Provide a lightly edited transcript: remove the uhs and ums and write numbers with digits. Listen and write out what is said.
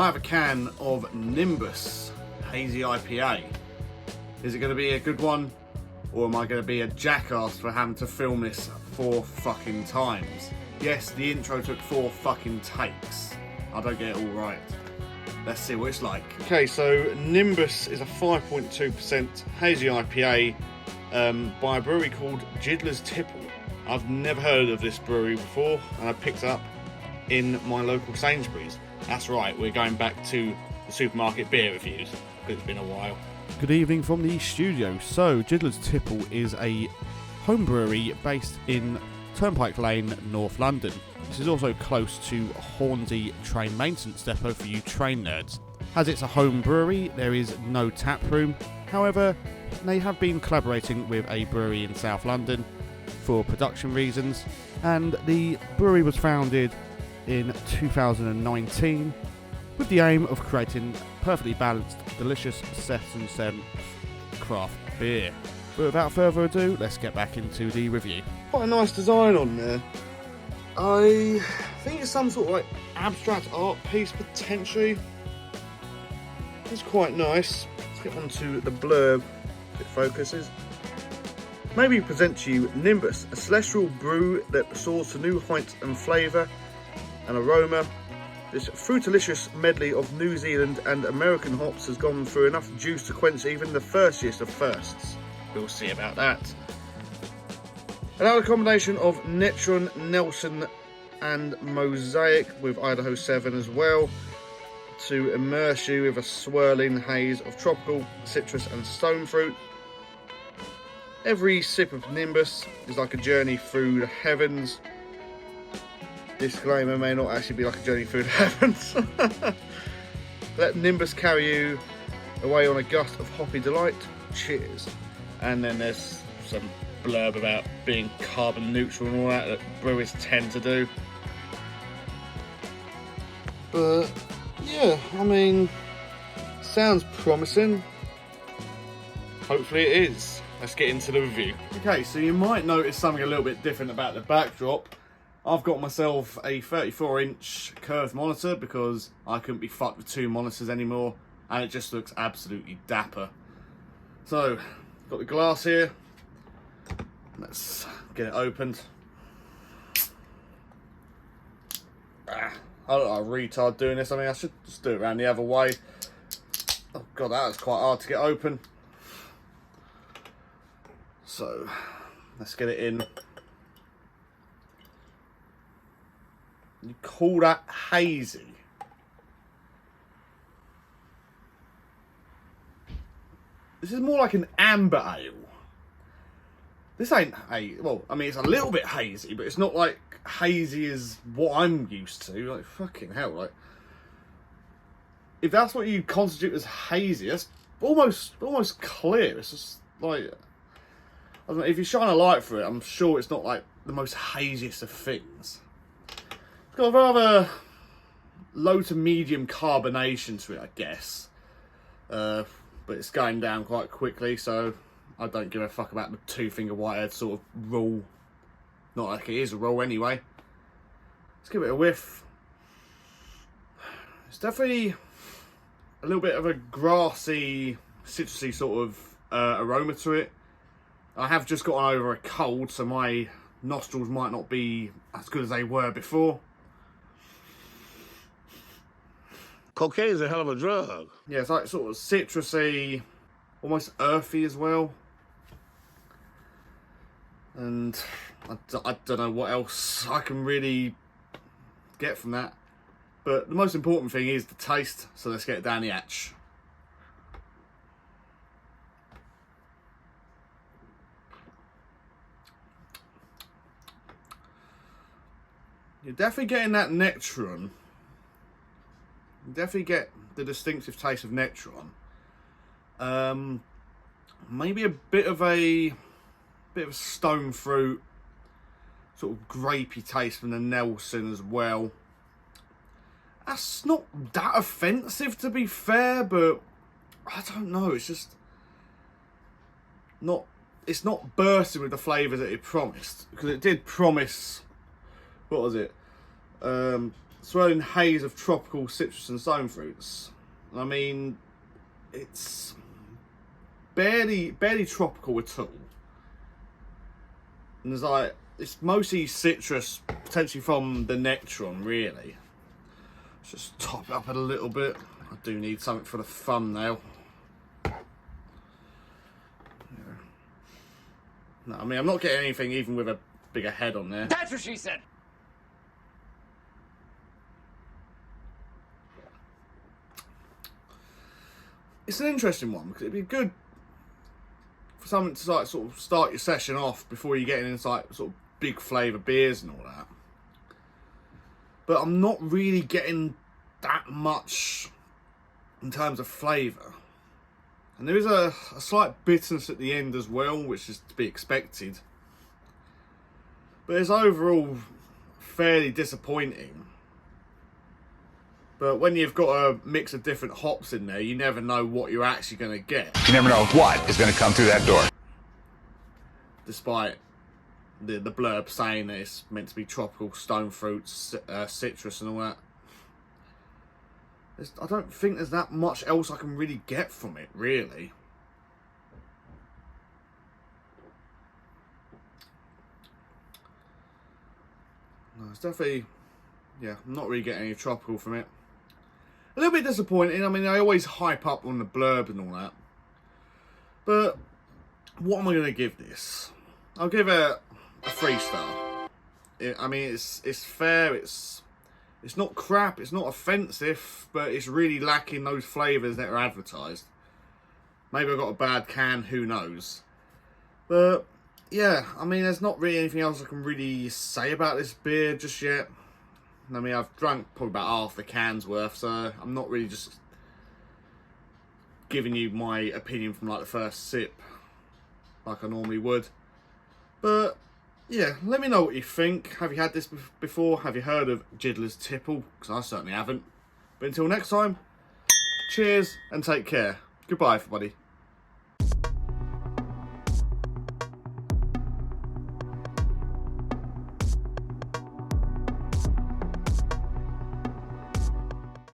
I have a can of Nimbus hazy IPA. Is it going to be a good one, or am I going to be a jackass for having to film this 4 fucking times? Yes, the intro took 4 fucking takes. I don't get it all right. Let's see what it's like. Okay, so Nimbus is a 5.2% hazy IPA by a brewery called Jiddlers Tipple. I've never heard of this brewery before, and I picked it up in my local Sainsburys. That's right, we're going back to the supermarket beer reviews, because it's been a while. Good evening from the studio. So, Jiddlers Tipple is a home brewery based in Turnpike Lane, North London. This is also close to Hornsey train maintenance depot for you train nerds. As it's a home brewery, there is no tap room. However, they have been collaborating with a brewery in South London for production reasons, and the brewery was founded in 2019 with the aim of creating perfectly balanced, delicious set and scent craft beer. But without further ado, let's get back into the review. Quite a nice design on there. I think it's some sort of like abstract art piece potentially. It's quite nice. Let's get on to the blurb if it focuses. Maybe present to you Nimbus, a celestial brew that soars to new heights and flavour and aroma. This fruitalicious medley of New Zealand and American hops has gone through enough juice to quench even the thirstiest of thirsts. We'll see about that. Another combination of Netron, Nelson and Mosaic with Idaho 7 as well, to immerse you with a swirling haze of tropical, citrus and stone fruit. Every sip of Nimbus is like a journey through the heavens. Disclaimer, may not actually be like a journey through the heavens. Let Nimbus carry you away on a gust of hoppy delight. Cheers. And then there's some blurb about being carbon neutral and all that brewers tend to do. But yeah, I mean, sounds promising. Hopefully it is. Let's get into the review. Okay, so you might notice something a little bit different about the backdrop. I've got myself a 34-inch curved monitor because I couldn't be fucked with 2 monitors anymore, and it just looks absolutely dapper. So, got the glass here. Let's get it opened. I look like a retard doing this. I mean, I should just do it around the other way. Oh god, that was quite hard to get open. So, let's get it in. You call that hazy? This is more like an amber ale. This ain't hazy. Well, I mean, it's a little bit hazy, but it's not like hazy as what I'm used to. Like, fucking hell, like, if that's what you constitute as hazy, that's almost clear. It's just like, I don't know, if you shine a light through it, I'm sure it's not like the most haziest of things. It's got a rather low to medium carbonation to it, I guess. But it's going down quite quickly, so I don't give a fuck about the 2-finger whitehead sort of rule. Not like it is a rule anyway. Let's give it a whiff. It's definitely a little bit of a grassy, citrusy sort of aroma to it. I have just gotten over a cold, so my nostrils might not be as good as they were before. Cocaine is a hell of a drug. Yeah, it's like sort of citrusy, almost earthy as well. And I don't know what else I can really get from that. But the most important thing is the taste, so let's get it down the hatch. You're definitely getting that Netron. You definitely get the distinctive taste of Netron. Maybe a bit of stone fruit, sort of grapey taste from the Nelson as well. That's not that offensive, to be fair, but I don't know. It's just not. It's not bursting with the flavours that it promised, because it did promise. What was it? swirling haze of tropical citrus and stone fruits. I mean, it's barely tropical at all. And there's like, it's mostly citrus, potentially from the nectaron, really. Let's just top it up a little bit. I do need something for the thumbnail. No, I mean, I'm not getting anything even with a bigger head on there. That's what she said. It's an interesting one because it'd be good for something to like sort of start your session off before you get into like sort of big flavour beers and all that. But I'm not really getting that much in terms of flavour. And there is a slight bitterness at the end as well, which is to be expected. But it's overall fairly disappointing. But when you've got a mix of different hops in there, you never know what you're actually going to get. You never know what is going to come through that door. Despite the blurb saying that it's meant to be tropical stone fruits, citrus and all that. I don't think there's that much else I can really get from it, really. No, it's definitely, yeah, I'm not really getting any tropical from it. A little bit disappointing. I mean, I always hype up on the blurb and all that. But what am I going to give this? I'll give it a 3-star. I mean, it's fair. It's not crap. It's not offensive, but it's really lacking those flavours that are advertised. Maybe I got a bad can. Who knows? But yeah, I mean, there's not really anything else I can really say about this beer just yet. I mean, I've drunk probably about half the can's worth, so I'm not really just giving you my opinion from like the first sip like I normally would. But yeah, let me know what you think. Have you had this before? Have you heard of Jiddlers Tipple? Because I certainly haven't. But until next time, cheers and take care. Goodbye, everybody.